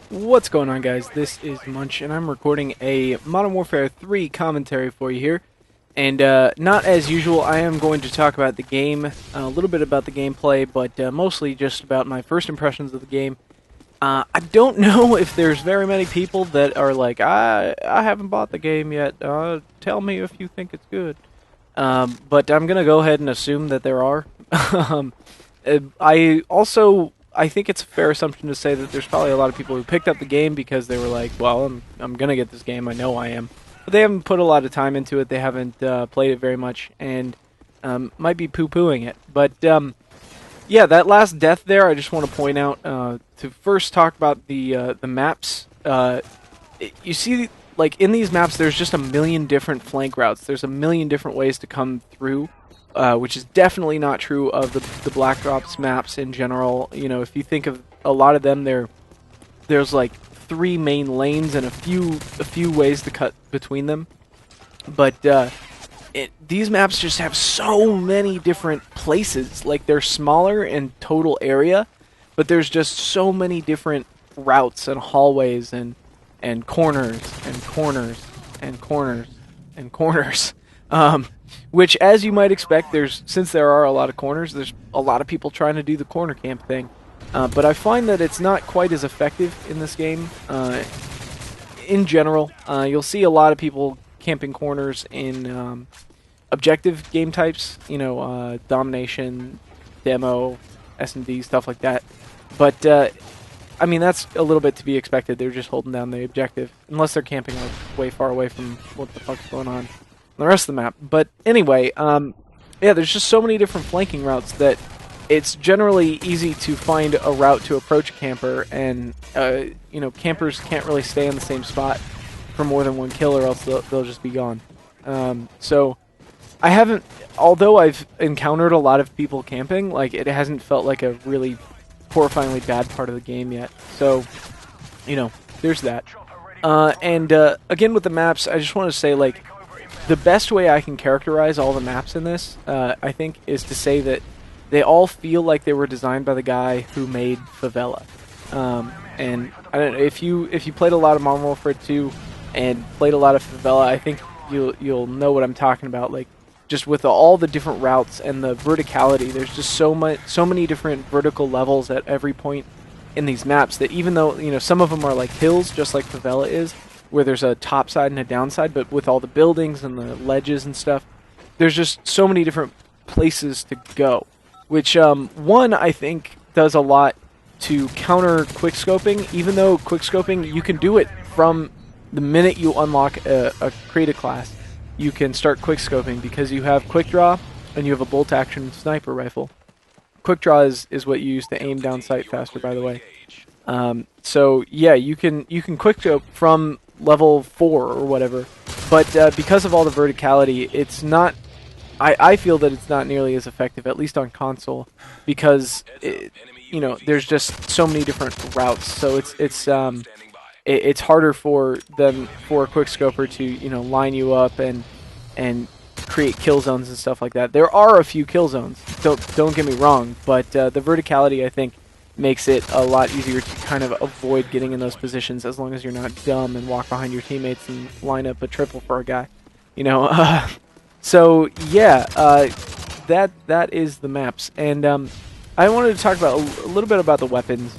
What's going on, guys? This is Munch, and I'm recording a Modern Warfare 3 commentary for you here. And not as usual, I am going to talk about the game, a little bit about the gameplay, but mostly just about my first impressions of the game. I don't know if there's very many people that are like, I haven't bought the game yet, tell me if you think it's good. But I'm going to go ahead and assume that there are. um, I think it's a fair assumption to say that there's probably a lot of people who picked up the game because they were like, well, I'm going to get this game, I know I am. But they haven't put a lot of time into it, they haven't played it very much, and might be poo-pooing it. But yeah, that last death there, I just want to point out, to first talk about the maps. You see, like, in these maps, there's just a million different flank routes. There's a million different ways to come through. Which is definitely not true of the Black Ops maps in general. You know, if you think of a lot of them, there's like 3 main lanes and a few ways to cut between them. But these maps just have so many different places. Like, they're smaller in total area, but there's just so many different routes and hallways and corners and corners and corners and corners. Which, as you might expect, since there are a lot of corners, there's a lot of people trying to do the corner camp thing. But I find that it's not quite as effective in this game. In general, you'll see a lot of people camping corners in objective game types, you know, domination, demo, S&D, stuff like that. But, I mean, that's a little bit to be expected. They're just holding down the objective, unless they're camping like way far away from what the fuck's going on the rest of the map. But anyway, yeah, there's just so many different flanking routes that it's generally easy to find a route to approach a camper, and you know, campers can't really stay in the same spot for more than one kill, or else they'll just be gone. So I haven't, although I've encountered a lot of people camping, like, it hasn't felt like a really horrifyingly bad part of the game yet. So, you know, there's that. And again, with the maps, I just want to say, like, the best way I can characterize all the maps in this, I think, is to say that they all feel like they were designed by the guy who made Favela. And I don't know, if you played a lot of Modern Warfare 2 and played a lot of Favela, I think you'll know what I'm talking about. Like, just with all the different routes and the verticality, there's just so many different vertical levels at every point in these maps that, even though, you know, some of them are like hills, just like Favela is, where there's a top side and a downside, but with all the buildings and the ledges and stuff, there's just so many different places to go. Which, one, I think, does a lot to counter quickscoping, even though quickscoping, you can do it from the minute you unlock a create a class. You can start quickscoping because you have quick draw and you have a bolt action sniper rifle. Quick draw is what you use to aim down sight faster, by the way. So yeah, you can quickscope from level 4 or whatever, but because of all the verticality, it's not. I feel that it's not nearly as effective, at least on console, because you know, there's just so many different routes. So it's harder for a quickscoper to, you know, line you up and create kill zones and stuff like that. There are a few kill zones. Don't get me wrong, but the verticality, I think, makes it a lot easier to kind of avoid getting in those positions, as long as you're not dumb and walk behind your teammates and line up a triple for a guy, you know. So yeah, that is the maps, and I wanted to talk about a little bit about the weapons,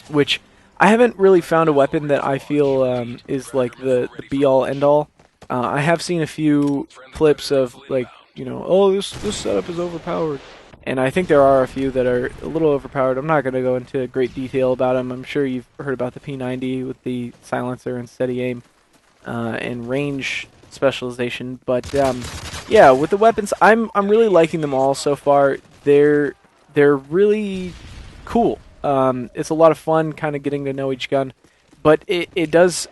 which I haven't really found a weapon that I feel is like the be all end all. I have seen a few clips of, like, you know, oh, this setup is overpowered. And I think there are a few that are a little overpowered. I'm not going to go into great detail about them. I'm sure you've heard about the P90 with the silencer and steady aim and range specialization. But yeah, with the weapons, I'm really liking them all so far. They're really cool. It's a lot of fun kind of getting to know each gun, but it does.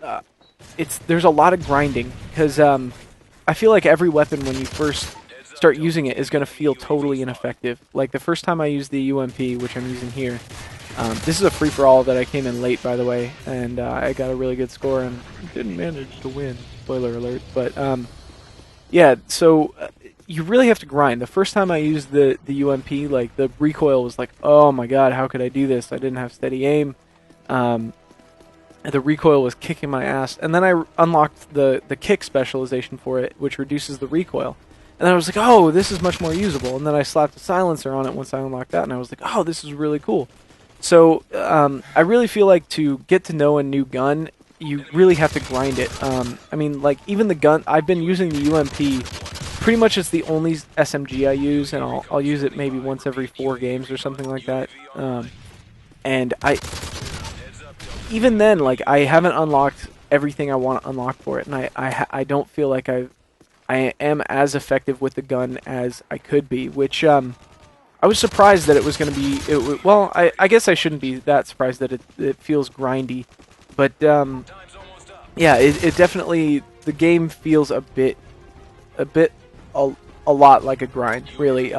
There's a lot of grinding, because I feel like every weapon, when you first start using it, is going to feel totally ineffective. Like, the first time I used the UMP, which I'm using here, this is a free-for-all that I came in late, by the way, and I got a really good score and didn't manage to win. Spoiler alert. But yeah, so you really have to grind. The first time I used the UMP, like, the recoil was like, oh my god, how could I do this? I didn't have steady aim. the recoil was kicking my ass. And then I unlocked the kick specialization for it, which reduces the recoil. And then I was like, oh, this is much more usable. And then I slapped a silencer on it once I unlocked that, and I was like, oh, this is really cool. So I really feel like to get to know a new gun, you really have to grind it. I mean, like, even the gun, I've been using the UMP. Pretty much it's the only SMG I use, and I'll use it maybe once every 4 games or something like that. And even then, like, I haven't unlocked everything I want to unlock for it, and I don't feel like I am as effective with the gun as I could be, which I was surprised that it was going to be. Well, I guess I shouldn't be that surprised that it feels grindy, but yeah, it definitely, the game feels a lot like a grind, really.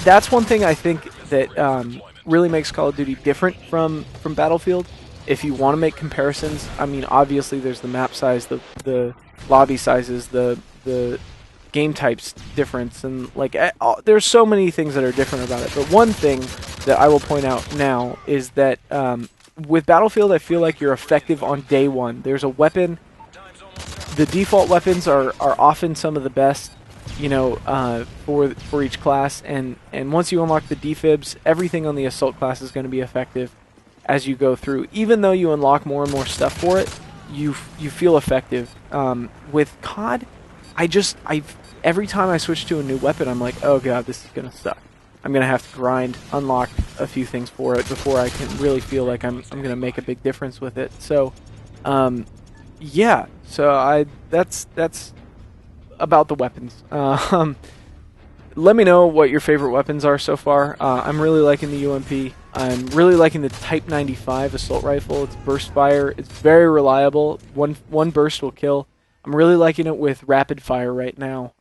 That's one thing I think that really makes Call of Duty different from Battlefield. If you want to make comparisons, I mean, obviously there's the map size, the lobby sizes, the game types difference, and like there's so many things that are different about it. But one thing that I will point out now is that with Battlefield, I feel like you're effective on day one. There's a weapon. The default weapons are often some of the best, you know, for each class, and once you unlock the defibs, everything on the assault class is going to be effective as you go through. Even though you unlock more and more stuff for it, you feel effective. With COD, every time I switch to a new weapon, I'm like, oh god, this is gonna suck. I'm gonna have to grind, unlock a few things for it before I can really feel like I'm gonna make a big difference with it. So, yeah. So that's about the weapons. Let me know what your favorite weapons are so far. I'm really liking the UMP. I'm really liking the Type 95 assault rifle. It's burst fire. It's very reliable. One burst will kill. I'm really liking it with rapid fire right now,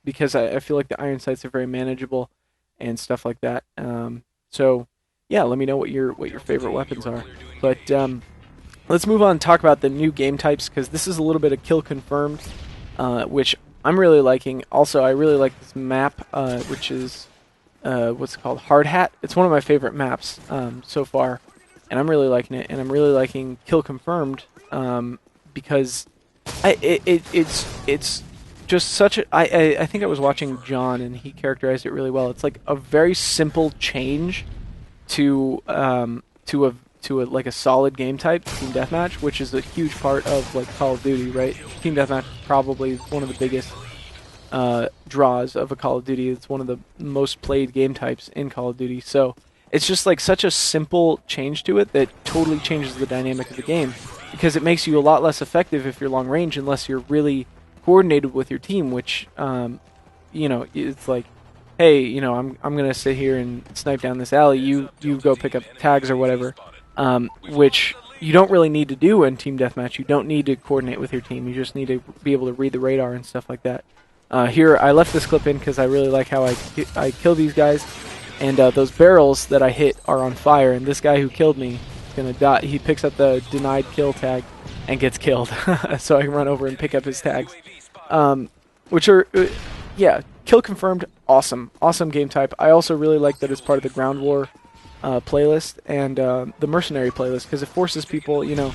because I feel like the iron sights are very manageable and stuff like that. So yeah, let me know what your favorite weapons are. But let's move on and talk about the new game types, because this is a little bit of kill confirmed, which I'm really liking. Also, I really like this map, which is what's it called? Hard Hat. It's one of my favorite maps so far, and I'm really liking it. And I'm really liking kill confirmed, because it's just such a. I think I was watching John, and he characterized it really well. It's like a very simple change to like a solid game type, team deathmatch, which is a huge part of like Call of Duty, right? Team deathmatch is probably one of the biggest draws of a Call of Duty. It's one of the most played game types in Call of Duty. So it's just like such a simple change to it that totally changes the dynamic of the game, because it makes you a lot less effective if you're long range unless you're really coordinated with your team, which you know, it's like, hey, you know, I'm gonna sit here and snipe down this alley, you go pick up tags or whatever, which you don't really need to do in team deathmatch. You don't need to coordinate with your team. You just need to be able to read the radar and stuff like that. Here, I left this clip in because I really like how I kill these guys, and those barrels that I hit are on fire, and this guy who killed me is gonna die. He picks up the denied kill tag and gets killed, so I can run over and pick up his tags, which are, yeah, kill confirmed, awesome game type. I also really like that it's part of the ground war playlist and the mercenary playlist, because it forces people, you know,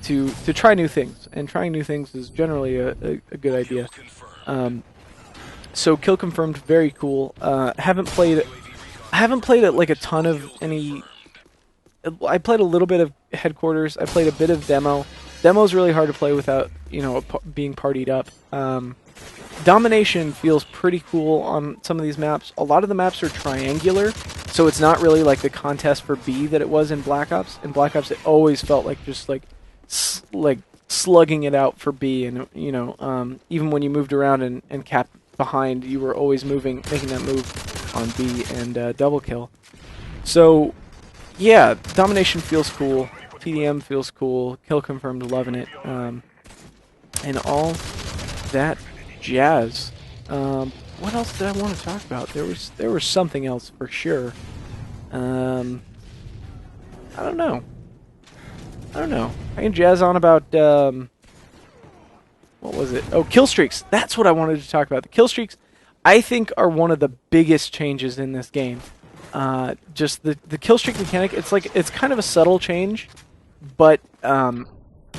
to try new things, and trying new things is generally a good idea. So kill confirmed, very cool. I haven't played it like a ton of any. I played a little bit of headquarters. I played a bit of demo. Demo's really hard to play without, you know, being partied up. Domination feels pretty cool on some of these maps. A lot of the maps are triangular, so it's not really like the contest for B that it was in Black Ops. In Black Ops, it always felt like just like slugging it out for B, and you know, even when you moved around and capped behind, you were always making that move on B and double kill. So yeah, domination feels cool. TDM feels cool. Kill confirmed, loving it, and all that jazz. What else did I want to talk about? There was something else for sure. I don't know. I can jazz on about what was it? Oh, kill streaks. That's what I wanted to talk about. The kill streaks, I think, are one of the biggest changes in this game. Just the kill streak mechanic. It's kind of a subtle change, but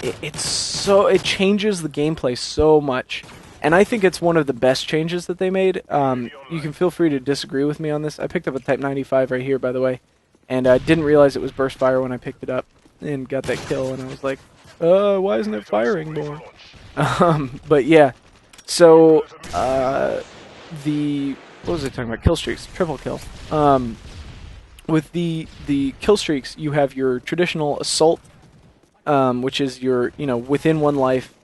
it changes the gameplay so much, and I think it's one of the best changes that they made. You can feel free to disagree with me on this. I picked up a Type 95 right here, by the way, and I didn't realize it was burst fire when I picked it up and got that kill, and I was like, why isn't it firing more? But yeah, so the what was I talking about? Kill streaks, triple kill. With the kill streaks, you have your traditional assault, which is your within one life,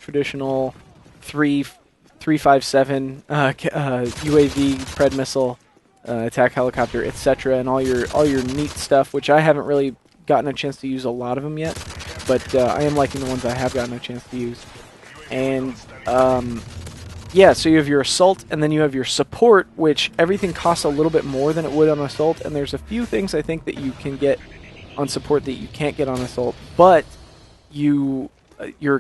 traditional 357 UAV, pred missile, attack helicopter, etc., and all your neat stuff, which I haven't really gotten a chance to use a lot of them yet, but I am liking the ones I have gotten a chance to use. And yeah, so you have your assault, and then you have your support, which everything costs a little bit more than it would on assault, and there's a few things I think that you can get on support that you can't get on assault, but your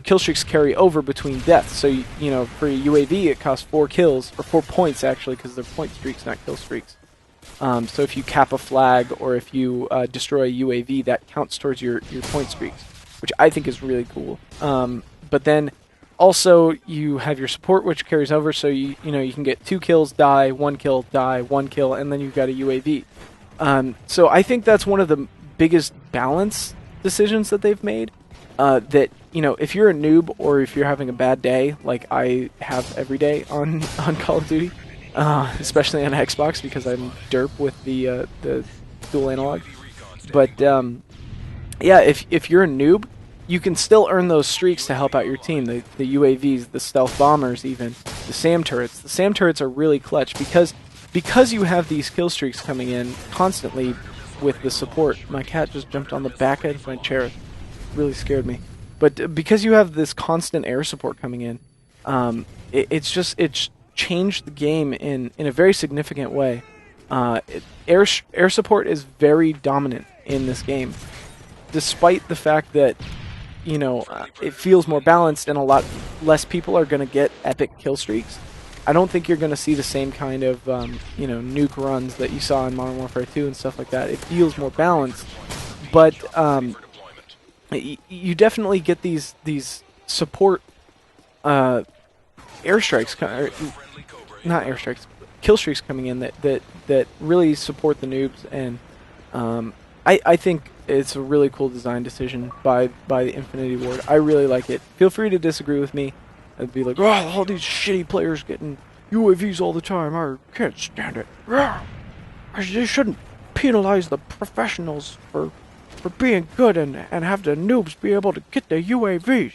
kill streaks carry over between deaths. So for a UAV, it costs 4 kills, or 4 points actually, because they're point streaks, not kill streaks. So if you cap a flag or if you destroy a UAV, that counts towards your point streaks, which I think is really cool. But then also you have your support, which carries over, so you can get 2 kills, die, 1 kill, die, 1 kill, and then you've got a UAV. So I think that's one of the biggest balance decisions that they've made. That if you're a noob or if you're having a bad day, like I have every day on Call of Duty, especially on Xbox because I'm derp with the dual analog. But yeah, if you're a noob, you can still earn those streaks to help out your team. The UAVs, the stealth bombers, even the SAM turrets. The SAM turrets are really clutch because you have these kill streaks coming in constantly with the support. My cat just jumped on the back edge of my chair. It really scared me. But because you have this constant air support coming in, it's changed the game in a very significant way. Air support is very dominant in this game, despite the fact that it feels more balanced and a lot less people are going to get epic kill streaks. I don't think you're going to see the same kind of nuke runs that you saw in Modern Warfare 2 and stuff like that. It feels more balanced, but you definitely get these support airstrikes, not airstrikes, kill streaks coming in that really support the noobs, and I think it's a really cool design decision by the Infinity Ward. I really like it. Feel free to disagree with me. I'd be like, oh, all these shitty players getting UAVs all the time. I can't stand it. They shouldn't penalize the professionals for being good and have the noobs be able to get the UAVs.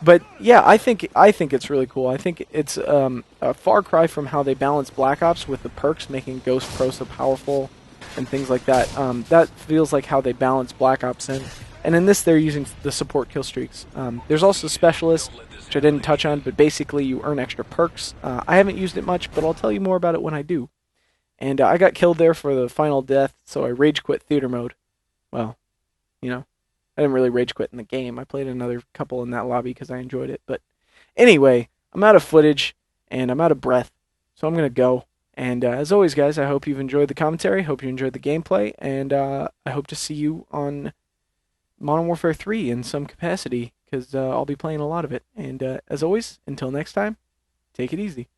But yeah, I think it's really cool. I think it's a far cry from how they balance Black Ops with the perks, making Ghost Pro so powerful and things like that. That feels like how they balance Black Ops in. And in this, they're using the support kill streaks. There's also Specialist, which I didn't touch on, but basically you earn extra perks. I haven't used it much, but I'll tell you more about it when I do. And I got killed there for the final death, so I rage quit theater mode. Well, I didn't really rage quit in the game. I played another couple in that lobby because I enjoyed it. But anyway, I'm out of footage, and I'm out of breath, so I'm going to go. And as always, guys, I hope you've enjoyed the commentary, hope you enjoyed the gameplay, and I hope to see you on Modern Warfare 3 in some capacity, because I'll be playing a lot of it. And as always, until next time, take it easy.